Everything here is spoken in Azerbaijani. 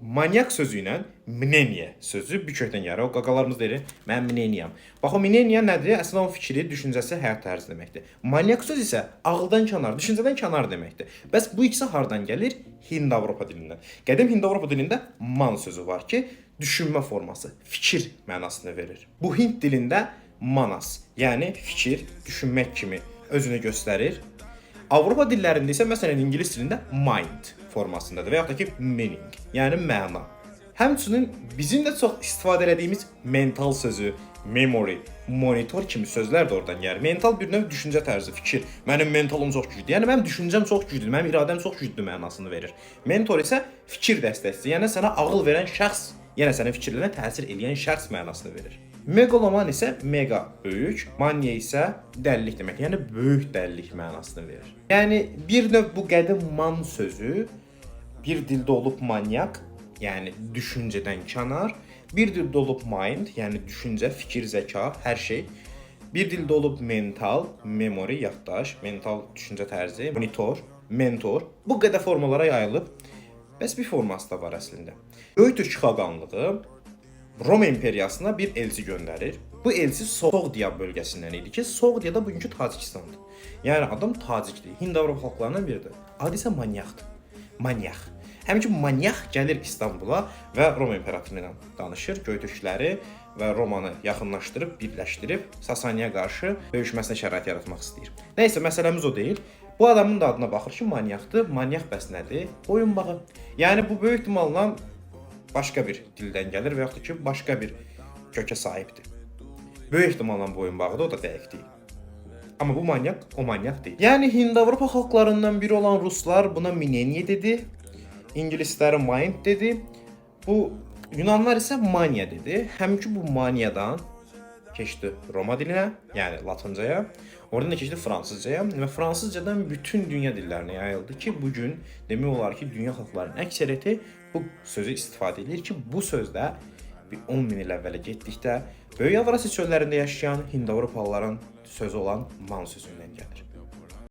Manyak sözü ilə mneniye sözü bir kökdən gəlir. O qaqalarımız deyir, mən mneniyam. Bax o mneniya nədir? Əslində o fikri, düşüncəsi, həyat tərzi deməkdir. Manyak söz isə ağıldan kənar, düşüncədən kənar deməkdir. Bəs bu ikisi hardan gəlir? Hind-Avropa dilindən. Qədim Hind-Avropa dilində man sözü var ki, düşünmə forması, fikir mənasını verir. Bu Hind dilində manas, yəni fikir, düşünmək kimi özünü göstərir. Avropa dillərində isə məsələn ingilis dilində mind formasındadır və yaxud da ki meaning, yəni məna. Həmçinin bizim də çox istifadə etdiyimiz mental sözü, memory, monitor kimi sözlər də oradan gəlir. Mental bir növ düşüncə tərzi, fikir. Mənim mentalım çox güclüdür. Yəni mənim düşüncəm çox güclüdür, mənim iradəm çox güclüdür mənasını verir. Mentor isə fikir dəstəkçisi, yəni sənə ağıl verən şəxs, yəni sənin fikirlərinə təsir edən şəxs mənasını verir. Megaloman isə mega böyük, mania isə dəlilik demək. Yəni böyük dəlilik mənasını verir. Yəni bir növ bu qədim man sözü bir dildə olub manyak, yəni düşüncədən kənar, bir dildə olub mind, yəni düşüncə, fikir, zəka, hər şey. Bir dildə olub mental, memory, yaddaş, mental düşüncə tərzi, monitor, mentor. Bu qədər formalara yayılıb. Bəs bir forması da var əslində. Böyük Türk xaqanlığı Roma imperiyasına bir elçi göndərir. Bu elçi Soğdiya bölgəsindən idi ki, Soğdiya da bugünkü Tacikistandır. Yəni adam tacikdir, Hind-Avropa xalqlarından biridir. Adı isə manyakdır. Manyak. Həmçinin manyak gəlir İstanbula və Roma imperatorluğu ilə danışır, Göytürkləri və Romanı yaxınlaşdırıb, birləşdirib Sasaniya qarşı döyüşməsinə şərait yaratmaq istəyir. Nəysə, məsələmiz o deyil. Bu adamın da adına baxır ki, manyakdır. Manyak bəs nədir? Boyunbağı. Yəni bu böyük ehtimalla başqa bir dildən gəlir və yaxud da ki, başqa bir kökə sahibdir. Böyük ehtimalla boyunbağıdır, o da dəqiq deyil. Amma bu manyak, o manyak deyil. Yəni Hind-Avropa xalqlarından biri olan ruslar buna mneniye dedi, ingilislər mind dedi, bu Yunanlar isə mania dedi. Həmki bu maniyadan keçdi Roma dilinə, yəni Latıncaya, oradan da keçdi Fransızcaya və Fransızcadan bütün dünya dillərinə yayıldı ki, bugün demək olar ki, dünya xalqlarının əksəriyyəti bu sözü istifadə edir ki, bu sözdə bir 10 min il əvvələ getdikdə Böyük Avrasiya çöllərində yaşayan Hind-Avropalıların sözü olan man sözündən gəlir.